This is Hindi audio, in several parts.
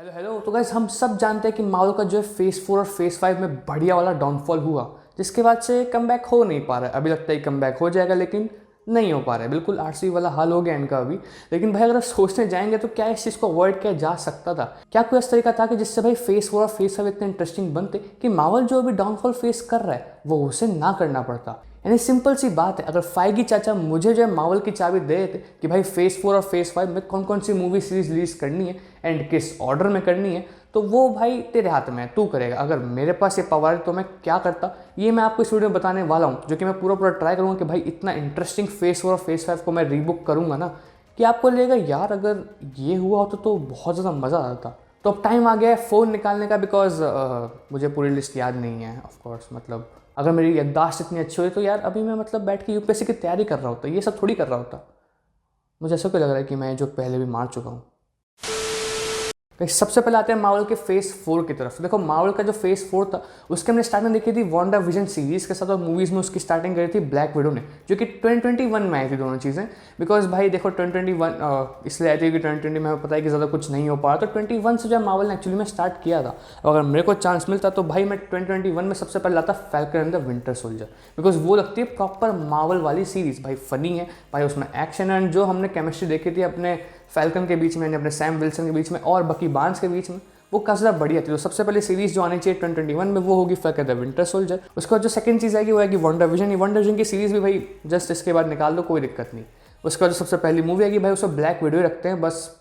Hello hello. तो गाइस हम सब जानते हैं कि मार्वल का जो है फेस 4 और फेस 5 में बढ़िया वाला डाउनफॉल हुआ, जिसके बाद से कमबैक हो नहीं पा रहा है। अभी लगता है कमबैक हो जाएगा लेकिन नहीं हो पा रहा है। बिल्कुल आरसीबी वाला हाल हो गया इनका अभी। लेकिन भाई अगर सोचने जाएंगे तो क्या इस चीज़ को अवॉइड किया जा सकता था? क्या कोई ऐसा तरीका था कि जिससे भाई फेस 4 और फेस 5 इतने इंटरेस्टिंग बनते कि मार्वल जो अभी डाउनफॉल फेस कर रहा है वो उसे ना करना पड़ता? यानी सिंपल सी बात है, अगर फाइगी चाचा मुझे जो है मार्वल की चाबी दे देते कि भाई फेस 4 और फेस 5 में कौन कौन सी मूवी सीरीज रिलीज करनी है एंड किस ऑर्डर में करनी है, तो वो भाई तेरे हाथ में है, तू करेगा। अगर मेरे पास ये पावर है तो मैं क्या करता, ये मैं आपको इस वीडियो में बताने वाला हूँ। जो कि मैं पूरा पूरा ट्राई करूँगा कि भाई इतना इंटरेस्टिंग फेस 4 और फेस 5 को मैं रीबुक करूँगा ना कि आपको लगेगा यार अगर ये हुआ होता तो बहुत ज़्यादा मज़ा आता। तो अब टाइम आ गया है फ़ोन निकालने का, बिकॉज मुझे पूरी लिस्ट याद नहीं है ऑफकोर्स। मतलब अगर मेरी याददाश्त इतनी अच्छी हुई तो यार अभी मैं मतलब बैठ के यूपीएससी की तैयारी कर रहा होता, ये सब थोड़ी कर रहा होता। मुझे ऐसा क्यों लग रहा है कि मैं जो पहले भी मार चुका हूँ। सबसे पहले आते हैं मार्वल के फेस 4 की तरफ। देखो मार्वल का जो फेस 4 था उसके हमने स्टार्टिंग देखी थी वांडा विजन सीरीज के साथ, और मूवीज में उसकी स्टार्टिंग करी थी ब्लैक विडो ने, जो कि 2021 में आई थी दोनों चीज़ें। बिकॉज भाई देखो 2021 इसलिए आई थी कि 2020 में हमें पता है कि ज़्यादा कुछ नहीं हो पा रहा, तो 21 से जो मार्वल ने एक्चुअली में स्टार्ट किया था। अगर मेरे को चांस मिलता तो भाई मैं 2021 में सबसे पहले लाता falcon and the winter soldier, because वो लगती है प्रॉपर मार्वल वाली सीरीज। भाई फनी है भाई, उसमें एक्शन एंड जो हमने केमिस्ट्री देखी थी अपने फैल्कन के बीच में, अपने सैम विल्सन के बीच में और बकी बार्न्स के बीच में, वो काफ़ी ज़्यादा बढ़िया थी। तो सबसे पहले सीरीज जो आनी चाहिए 2021 में वो होगी फैल्कन द विंटर सोल्जर। उसके बाद जो सेकंड चीज़ आएगी वो आएगी वांडा विजन। वांडा विजन की सीरीज भी भाई जस्ट इसके बाद निकाल दो, कोई दिक्कत नहीं। उसके बाद जो सबसे पहली मूवी आएगी भाई उसको ब्लैक विडो रखते हैं बस।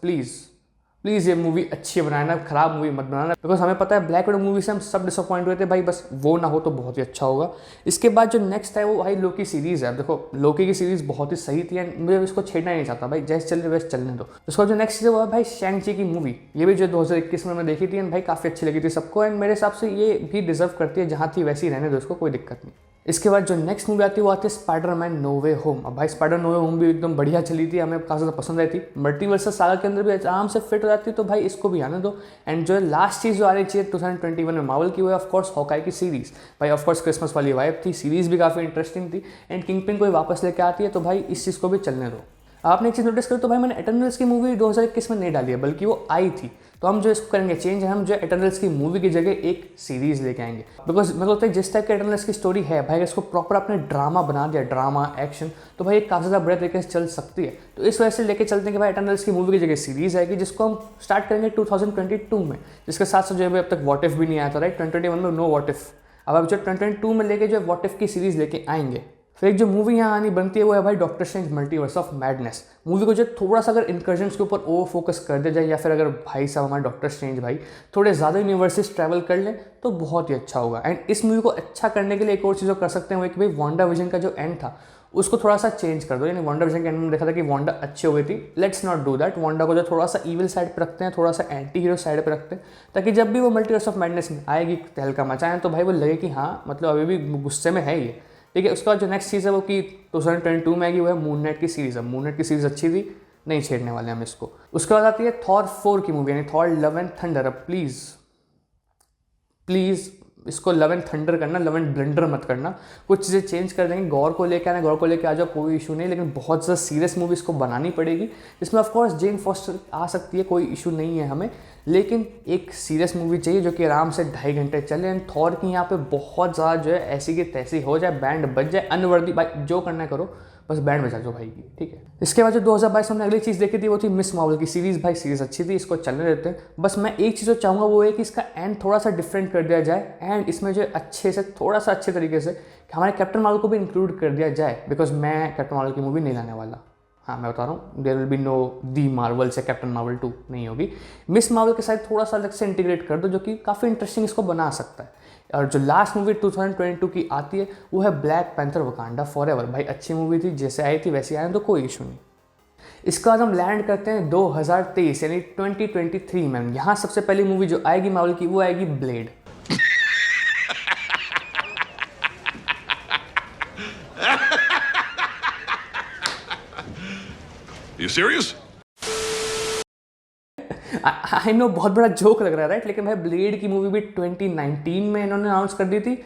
प्लीज़ ये मूवी अच्छी बनाना, खराब मूवी मत बनाना, बिकॉज हमें पता है ब्लैक विडो मूवी से हम सब डिसअपॉइंट हुए थे भाई। बस वो ना हो तो बहुत ही अच्छा होगा। इसके बाद जो नेक्स्ट है वो भाई लोकी सीरीज़ है। देखो लोकी की सीरीज़ बहुत ही सही थी एंड मुझे इसको छेड़ना नहीं चाहता भाई, जैसे चल रहे वैसे चलने दो। उसके बाद जो नेक्स्ट है वो है भाई शैंग-ची की मूवी। ये भी जो 2021 में मैं देखी थी एंड भाई काफ़ी अच्छी लगी थी सबको, एंड मेरे हिसाब से ये भी डिजर्व करती है, जहाँ थी वैसी रहने दो इसको, कोई दिक्कत नहीं। इसके बाद जो नेक्स्ट मूवी आती है वो आती है स्पाइडरमैन नो वे होम। अब भाई स्पाइडर नो वे होम भी एकदम बढ़िया चली थी, हमें काफ़ी ज़्यादा पसंद आई थी। मल्टीवर्सल सागा के अंदर भी आराम से फिट हो जाती, तो भाई इसको भी आने दो। एंड जो लास्ट चीज़ जो आ रही चाहिए 2021 में मार्वल की, वो ऑफकोर्स हॉकाई की सीरीज़। भाई ऑफकोर्स क्रिसमस वाली वाइब थी, सीरीज़ भी काफ़ी इंटरेस्टिंग थी एंड किंगपिन को भी वापस लेके आती है, तो भाई इस चीज़ को भी चलने दो। आपने एक चीज़ नोटिस करी तो भाई मैंने एटर्नल्स की मूवी 2021 में नहीं डाली है, बल्कि वो आई थी। तो हम जो इसको करेंगे चेंज है, हम जो एटर्नल्स की मूवी की जगह एक सीरीज लेके आएंगे। बिकॉज मेरे को लगता है जिस टाइप के एटर्नल्स की स्टोरी है भाई, इसको प्रॉपर आपने ड्रामा बना दिया, ड्रामा एक्शन, तो भाई काफ़ी ज़्यादा बड़े तरीके से चल सकती है। तो इस वजह से लेके चलते हैं कि भाई एटर्नल्स की मूवी की जगह सीरीज आएगी, जिसको हम स्टार्ट करेंगे 2022 में। जिसके साथ साथ जो है अब तक वॉट इफ भी नहीं आया था राइट, 2021 में नो वॉट इफ। अब जो 2022 में लेके जो वॉट इफ की सीरीज लेके आएंगे। फिर एक जो मूवी यहाँ आनी बनती है वो है भाई doctor strange multiverse of madness. Movie को जो थोड़ा सा अगर इंकर्जन्स के ऊपर ओवर फोकस कर दिया जाए, या फिर अगर भाई साहब हमारे डॉक्टर स्ट्रेंज भाई थोड़े ज़्यादा यूनिवर्सेस ट्रैवल कर लें तो बहुत ही अच्छा होगा। एंड इस मूवी को अच्छा करने के लिए एक और चीज़ जो कर सकते हैं वो कि भाई वांडा विजन का जो एंड था उसको थोड़ा सा चेंज कर दो। यानी वांडा विजन के एंड में देखा था कि वांडा अच्छी हो गई थी, let's not do that. Wanda को जो थोड़ा सा ईविल साइड पर रखते हैं, थोड़ा सा एंटी हीरो साइड पर रखते हैं, ताकि जब भी वो मल्टीवर्स ऑफ मैडनेस में आएगी तहलका मचाएं तो भाई वो लगे कि हाँ मतलब अभी भी गुस्से में है ये। ठीक है। उसके बाद जो नेक्स्ट चीज़ है वो कि 2022 में आएगी वो है मून नाइट की सीरीज़। है मून नाइट की सीरीज़ अच्छी थी, नहीं छेड़ने वाले हम इसको। उसके बाद आती है थॉर 4 की मूवी, यानी थॉर लव एंड थंडर। अब प्लीज़ इसको लव एंड थंडर करना, लव एंड ब्लेंडर मत करना। कुछ चीज़ें चेंज कर देंगे, गौर को लेकर आना, गौर को लेकर आ जाओ, कोई इशू नहीं, लेकिन बहुत ज़्यादा सीरियस मूवी इसको बनानी पड़ेगी, जिसमें ऑफकोर्स जेन फॉस्टर आ सकती है, कोई इशू नहीं है हमें, लेकिन एक सीरियस मूवी चाहिए जो कि आराम से 2.5 घंटे चले। एंड थॉर की यहाँ पे बहुत ज़्यादा जो है ऐसी की तैसी हो जाए, बैंड बज जाए, अनवर्दी भाई जो करना है करो, बस बैंड बजा दो भाई की। ठीक है। इसके बाद जो 2022 में हमने अगली चीज़ देखी थी वो थी मिस मार्वल की सीरीज़। भाई सीरीज़ अच्छी थी, इसको चलने देते हैं। बस मैं एक चीज़ जो चाहूँगा वो है कि इसका एंड थोड़ा सा डिफरेंट कर दिया जाए, एंड इसमें जो अच्छे से थोड़ा सा अच्छे तरीके से कि हमारे कैप्टन मार्वल को भी इंक्लूड कर दिया जाए, बिकॉज मैं कैप्टन मार्वल की मूवी नहीं लाने वाला। हाँ मैं बता रहा हूँ, there will be no the Marvel से कैप्टन मार्वल 2 नहीं होगी। मिस मार्वल के साथ थोड़ा सा अलग से इंटीग्रेट कर दो, जो कि काफ़ी इंटरेस्टिंग इसको बना सकता है। और जो लास्ट मूवी 2022 की आती है वो है ब्लैक पैंथर वकांडा फॉरएवर। भाई अच्छी मूवी थी, जैसे आई थी वैसे आए तो कोई इशू नहीं। इसके बाद हम लैंड करते हैं 2023 यानी 2023 में। यहाँ सबसे पहली मूवी जो आएगी मार्वल की वो आएगी blade. You serious? I know बहुत बड़ा जोक लग रहा है राइट, लेकिन भाई ब्लेड की मूवी भी 2019 में इन्होंने अनाउंस कर दी थी।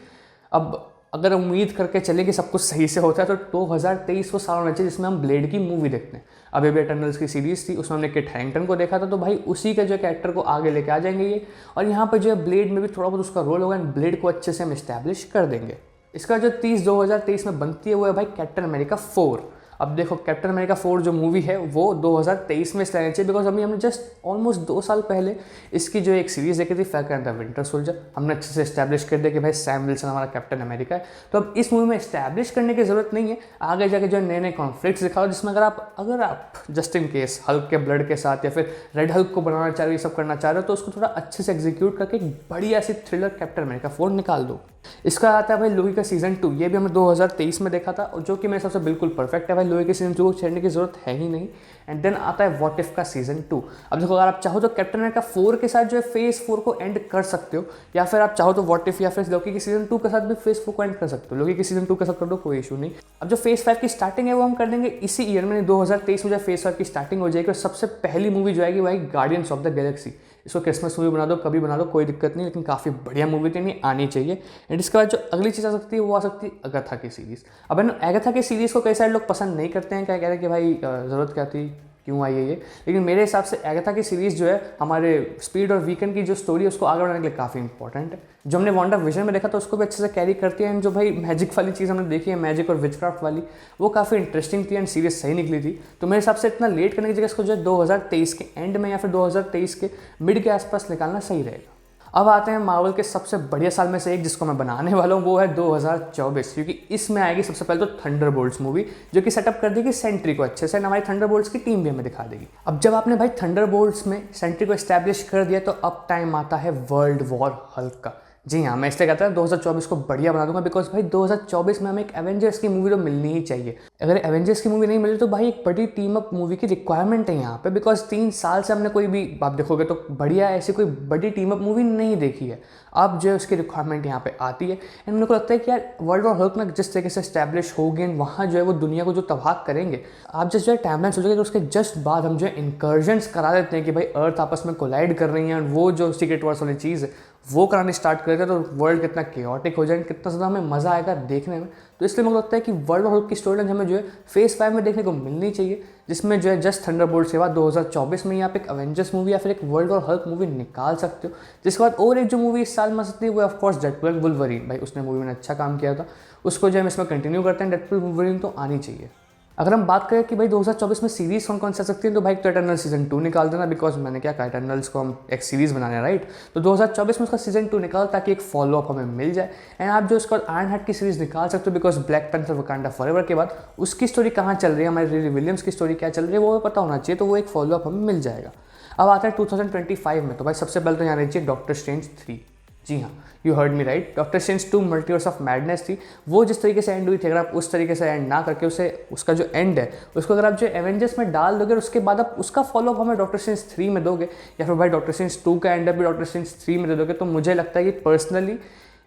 अब अगर उम्मीद करके चले कि सब कुछ सही से होता है तो 2023 वो साल होना चाहिए जिसमें हम ब्लेड की मूवी देखते हैं। अभी भी एटर्नल्स की सीरीज़ थी, उसमें हमने किट हैरिंगटन को देखा था, तो भाई उसी के जो कैरेक्टर को आगे लेके आ जाएंगे ये, और यहाँ पर जो है ब्लेड में भी थोड़ा बहुत उसका रोल होगा एंड ब्लेड को अच्छे से हम इस्टेब्लिश कर देंगे। इसका जो 30/2023 में बनती है वो है भाई कैप्टन अमेरिका 4। अब देखो कैप्टन अमेरिका 4 जो मूवी है वो 2023 में इसलिए चाहिए बिकॉज अभी हमने जस्ट ऑलमोस्ट 2 साल पहले इसकी जो एक सीरीज़ देखी थी falcon and the winter soldier, हमने अच्छे से इस्टेब्लिश कर दिया कि भाई सैम विल्सन हमारा कैप्टन अमेरिका है। तो अब इस मूवी में इस्टेब्लिश करने की ज़रूरत नहीं है, आगे जाके जो नए नए कॉन्फ्लिक्ट्स दिखाओ जिसमें अगर आप जस्ट इन केस हल्क के ब्लड के साथ या फिर रेड हल्क को बनाना चाह रहे हो, ये सब करना चाह रहे हो, तो उसको थोड़ा अच्छे से एग्जीक्यूट करके एक बढ़िया सी थ्रिलर कैप्टन अमेरिका 4 निकाल दो। इसका आता है भाई लोकी का सीजन 2, ये भी हमने 2023 में देखा था और जो कि मेरे हिसाब से बिल्कुल परफेक्ट है भाई, लोकी के सीजन 2 को छेड़ने की जरूरत है ही नहीं। एंड देन आता है व्हाट इफ का सीजन 2। अब देखो अगर आप चाहो तो कैप्टन अमेरिका 4 के साथ जो है फेज 4 को एंड कर सकते हो, या फिर आप चाहो तो व्हाट इफ या फिर लोकी के सीजन 2 के साथ भी फेज 4 को एंड कर सकते हो। लोकी के सीजन 2 के साथ कर दो, कोई इशू नहीं। अब जो फेज 5 की स्टार्टिंग है वो हम कर देंगे इसी ईयर में, 2023 में जो फेज 5 की स्टार्टिंग हो जाएगी और सबसे पहली मूवी जो आएगी वही गार्डियंस ऑफ द गैलेक्सी। इसको क्रिसमस मूवी बना दो, कभी बना दो, कोई दिक्कत नहीं, लेकिन काफ़ी बढ़िया मूवी तो नहीं आनी चाहिए। एंड इसके बाद जो अगली चीज़ आ सकती है वो आ सकती है अगाथा की सीरीज़। अब है ना अगाथा की सीरीज़ को कई सारे लोग पसंद नहीं करते हैं, क्या कह रहे हैं कि भाई ज़रूरत क्या थी, क्यों आई है ये, लेकिन मेरे हिसाब से अगाथा की सीरीज़ जो है हमारे स्पीड और वीकेंड की जो स्टोरी है उसको आगे बढ़ाने के लिए काफ़ी इंपॉर्टेंट है। जो हमने वांडा विजन में देखा था उसको भी अच्छे से कैरी करती है, एंड जो भाई मैजिक वाली चीज़ हमने देखी है, मैजिक और विचक्राफ्ट वाली, वो काफ़ी इंटरेस्टिंग थी एंड सीरीज सही निकली थी। तो मेरे हिसाब से इतना लेट करने की जगह इसको जो है 2023 के एंड में या फिर 2023 के मिड के आसपास निकालना सही रहेगा। अब आते हैं मार्वल के सबसे बढ़िया साल में से एक जिसको मैं बनाने वाला हूँ, वो है 2024, क्योंकि इसमें आएगी सबसे पहले तो थंडरबोल्ट्स मूवी, जो कि सेटअप कर देगी सेंट्री को अच्छे से, हमारी थंडरबोल्ट्स की टीम भी हमें दिखा देगी। अब जब आपने भाई थंडरबोल्ट्स में सेंट्री को एस्टैब्लिश कर दिया तो अब टाइम आता है वर्ल्ड वॉर हल्क का। जी हाँ, मैं इसलिए कहता हूँ 2024 को बढ़िया बना दूंगा बिकॉज भाई 2024 में हमें एक एवेंजर्स की मूवी तो मिलनी ही चाहिए। अगर एवेंजर्स की मूवी नहीं मिली तो भाई एक बड़ी टीम अप मूवी की रिक्वायरमेंट है यहाँ पे, बिकॉज 3 साल से हमने कोई भी, आप देखोगे तो बढ़िया ऐसी कोई बड़ी टीम अप मूवी नहीं देखी है। अब जो है उसकी रिक्वायरमेंट यहाँ पे आती है एंड मेरे को लगता है कि यार वर्ल्ड वॉर हल्क में जिस तरीके से स्टैब्लिश हो गए वहाँ जो है वो दुनिया को जो तबाह करेंगे, आप जस्ट जो है टाइमलाइन सोचोगे तो उसके जस्ट बाद हम जो है इंकर्जन्स करा देते हैं कि भाई अर्थ आपस में कोलाइड कर रही है, और वो जो सीक्रेट वॉर्स वाली चीज़ है वो कराने स्टार्ट करेगा तो वर्ल्ड कितना केओटिक हो जाए, कितना ज़्यादा हमें मज़ा आएगा देखने में। तो इसलिए मुझे लगता है कि वर्ल्ड वॉर हल्क की स्टोरी लाइन हमें जो है फेज 5 में देखने को मिलनी चाहिए, जिसमें जो है जस्ट थंडरबोल्ट्स के बाद 2024 में आप एक एवेंजर्स मूवी या फिर एक वर्ल्ड वॉर हल्क मूवी निकाल सकते हो। जिसके बाद और एक जो मूवी इस साल में आ सकती है वो ऑफकोर्स डेडपूल वुल्वरीन, भाई उसने मूवी में अच्छा काम किया था, उसको जो है हम इसमें कंटिन्यू करते हैं। डेडपूल वुल्वरीन तो आनी चाहिए। अगर हम बात करें कि भाई 2024 में सीरीज़ कौन कौन सी आ सकती है, तो भाई तो एटर्नल सीजन 2 निकाल देना, बिकॉज मैंने क्या कहा एटर्नल्स को हम एक सीरीज़ बनाने हैं राइट। तो 2024 में उसका सीजन 2 निकाल ताकि एक फॉलो अप हमें मिल जाए। एंड आप जो उसका आयरन हार्ट की सीरीज़ निकाल सकते हो, because black panther Wakanda forever के बाद उसकी स्टोरी कहाँ चल रही है, हमारी रिली विलियम्स की स्टोरी क्या चल रही है वो पता होना चाहिए, तो वो एक फॉलो अप हमें मिल जाएगा। अब आता है 2025 में, तो भाई सबसे पहले तो यहाँ रहनी चाहिए डॉक्टर स्ट्रेंज 3। जी हाँ, you heard me right, doctor strange 2 multiverse of madness थी। वो जिस तरीके से एंड हुई थी, अगर आप उस तरीके से एंड ना करके उसका जो एंड है उसको अगर आप जो एवेंजर्स में डाल दोगे और उसके बाद आप उसका फॉलोअप हमें डॉक्टर स्ट्रेंज 3 में दोगे, या फिर भाई डॉक्टर स्ट्रेंज 2 का एंड भी डॉक्टर स्ट्रेंज 3 में दे दोगे, तो मुझे लगता है कि पर्सनली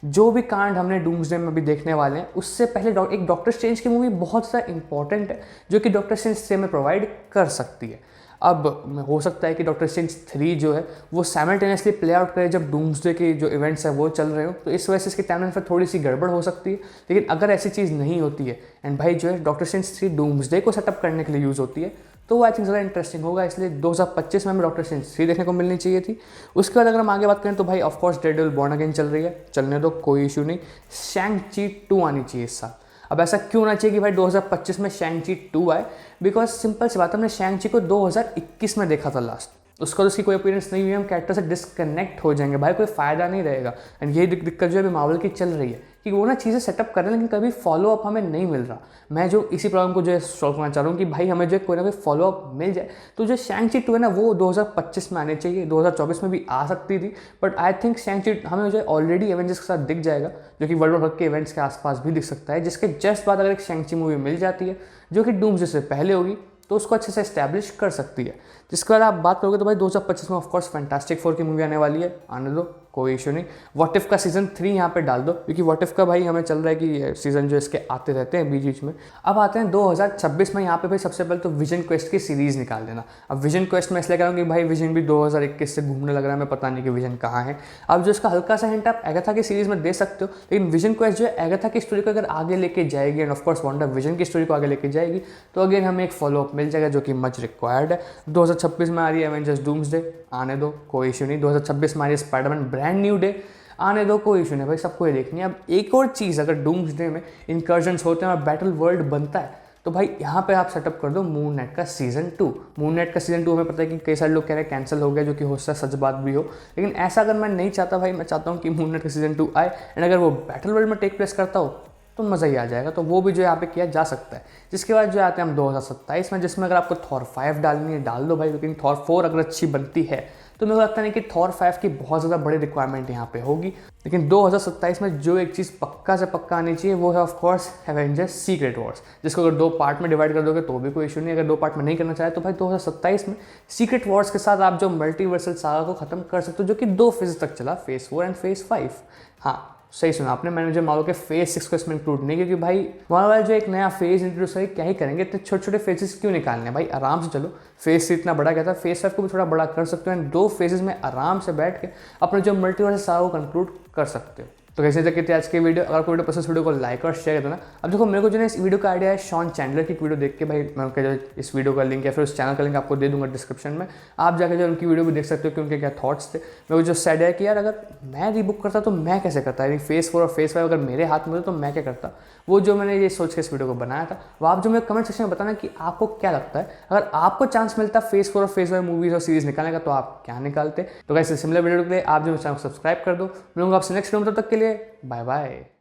जो भी कांड हमने डूम्सडे में भी देखने वाले हैं उससे पहले एक डॉक्टर स्ट्रेंज की मूवी बहुत ज़्यादा इंपॉर्टेंट है जो कि डॉक्टर स्ट्रेंज 3 में प्रोवाइड कर सकती है। अब हो सकता है कि डॉक्टर स्ट्रेंज 3 जो है वो साइमल्टेनियसली प्ले आउट करे जब डूम्सडे के जो इवेंट्स है वो चल रहे हो, तो इस वजह से इसकी टाइमलाइन पर थोड़ी सी गड़बड़ हो सकती है। लेकिन अगर ऐसी चीज़ नहीं होती है एंड भाई जो है डॉक्टर स्ट्रेंज 3 डूम्सडे को सेटअप करने के लिए यूज़ होती है, तो वो आई थिंक ज़्यादा इंटरेस्टिंग होगा। इसलिए 2025 में हमें डॉक्टर स्ट्रेंज 3 देखने को मिलनी चाहिए थी। उसके बाद अगर हम आगे बात करें तो भाई ऑफकोर्स डेडपूल बॉर्न अगेन चल रही है, चलने दो, कोई इशू नहीं। शैंग-ची 2 आनी चाहिए इस साल। अब ऐसा क्यों होना चाहिए कि भाई 2025 में शैंग-ची 2 आए, बिकॉज सिंपल सी बात है, हमने शैंग-ची को 2021 में देखा था लास्ट, उसका तो उसकी कोई अपीयरेंस नहीं हुई, हम कैरेक्टर से डिस्कनेक्ट हो जाएंगे, भाई कोई फ़ायदा नहीं रहेगा। एंड यही दिक्कत जो है मार्वल की चल रही है कि वो ना चीज़ें सेटअप कर रहे हैं लेकिन कभी फॉलो अप हमें नहीं मिल रहा। मैं जो इसी प्रॉब्लम को जो है सॉल्व करना चाह रहा हूँ कि भाई हमें जो कोई ना कोई फॉलो अप मिल जाए। तो जो शैंग-ची 2 है ना वो 2025 में आने चाहिए, 2024 में भी आ सकती थी, बट आई थिंक शैंग-ची हमें जो है ऑलरेडी एवेंजर्स के साथ दिख जाएगा, जो कि वर्ल्ड वॉर हल्क के इवेंट्स के आसपास भी दिख सकता है, जिसके जस्ट बाद अगर एक शैंग-ची मूवी मिल जाती है जो कि डूम्सडे से पहले होगी तो उसको अच्छे से एस्टैब्लिश कर सकती है। जिसके बाद आप बात करोगे तो भाई 2025 में ऑफकोर्स फैंटास्टिक 4 की मूवी आने वाली है, आने दो, कोई इशू नहीं। व्हाट इफ का सीजन 3 यहाँ पे डाल दो, क्योंकि व्हाट इफ का भाई हमें चल रहा है कि सीजन जो इसके आते रहते हैं बीच बीच में। अब आते हैं 2026 में, यहाँ पे भाई सबसे पहले तो विजन क्वेस्ट की सीरीज़ निकाल देना। अब विजन क्वेस्ट में इसलिए कह रहा हूँ कि भाई विजन भी 2021 से घूमने लग रहा है, मैं पता नहीं कि विजन कहाँ है। अब जो इसका हल्का सा हिंट आप एगाथा की सीरीज़ में दे सकते हो, लेकिन विजन क्वेस्ट जो है एगाथा की स्टोरी को अगर आगे लेके जाएगी एंड ऑफकोर्स वांडा विजन की स्टोरी को आगे लेके जाएगी, तो अगेन हमें एक फॉलोअप मिल जाएगा जो कि मच रिक्वायर्ड है। 2026 में आ रही है एवेंजर्स डूम्सडे, आने दो, कोई इशू नहीं। 2026 में आ रही है स्पाइडरमैन ब्रांड न्यू डे, आने दो, कोई इशू नहीं भाई, सबको ये देखनी है। अब एक और चीज़, अगर डूम्सडे में इंकर्जन्स होते हैं और बैटल वर्ल्ड बनता है, तो भाई यहाँ पे आप सेटअप कर दो मून नाइट का सीजन 2। मून नाइट का सीजन 2 हमें पता है कि कई सारे लोग कह रहे हैं कैंसिल हो गया, जो कि हो सकता है सच बात भी हो, लेकिन ऐसा अगर मैं नहीं चाहता भाई, मैं चाहता हूँ कि मून नाइट का सीजन 2 आए एंड अगर वो बैटल वर्ल्ड में टेक प्लेस करता हो तो मज़ा ही आ जाएगा। तो वो भी जो यहाँ पे किया जा सकता है। जिसके बाद जो आते हैं हम 2027 में, जिसमें अगर आपको थॉर 5 डालनी है डाल दो भाई, लेकिन थॉर 4 अगर अच्छी बनती है तो मेरे को लगता नहीं कि थॉर 5 की बहुत ज़्यादा बड़ी रिक्वायरमेंट यहाँ पे होगी। लेकिन 2027 में जो एक चीज़ पक्का से पक्का आनी चाहिए वो है of course Avengers secret Wars, जिसको अगर 2 पार्ट में डिवाइड कर दोगे तो भी कोई इशू नहीं। अगर 2 पार्ट में नहीं करना चाहे तो भाई 2027 में सीक्रेट वॉर्स के साथ आप जो मल्टीवर्सल सागा को खत्म कर सकते हो, जो कि 2 फेज तक चला, फेज 4 एंड फेज 5। हाँ सही सुना आपने, मैंने जो मानो कि फेज 6 को इसमें इंक्लूड नहीं, क्योंकि भाई वहाँ वाला जो एक नया फेज इंट्रोड्यूस है, क्या ही करेंगे, इतने छोटे छोटे फेजेस क्यों निकालने हैं भाई, आराम से चलो। फेज से इतना बड़ा क्या था, फेज 5 को भी थोड़ा बड़ा कर सकते हो एंड 2 फेजेस में आराम से बैठ के अपने जो मल्टीवर्स सागा को कंक्लूड कर सकते हो। तो कैसे तक थी आज की वीडियो। अगर कोई वीडियो पसंद, वीडियो को लाइक और शेयर कर देना। अब देखो मेरे को जो है इस वीडियो का आइडिया है शॉन चैंडलर की वीडियो देख के, भाई मैं उनके जो इस वीडियो का लिंक या फिर उस चैनल का लिंक आपको दे दूंगा डिस्क्रिप्शन में, आप जाकर जो उनकी वीडियो भी देख सकते हो कि उनके क्या थॉट्स थे। मेरे को जो सेड है कि यार अगर मैं रीबुक करता तो मैं कैसे करता, यानी फेज 4 और फेज 5 अगर मेरे हाथ में होते तो मैं क्या करता। वो जो मैंने ये सोच के इस वीडियो को बनाया था, वो आप जो मेरे कमेंट सेक्शन में बताना कि आपको क्या लगता है, अगर आपको चांस मिलता फेज 4 और फेज 5 मूवीज और सीरीज निकालने का तो आप क्या निकालते। तो कैसे सिमिलर वीडियो के लिए आप जो चैनल को सब्सक्राइब कर दो। मिलूंगा आपसे नेक्स्ट वीडियो में, तब तक के लिए बाय बाय।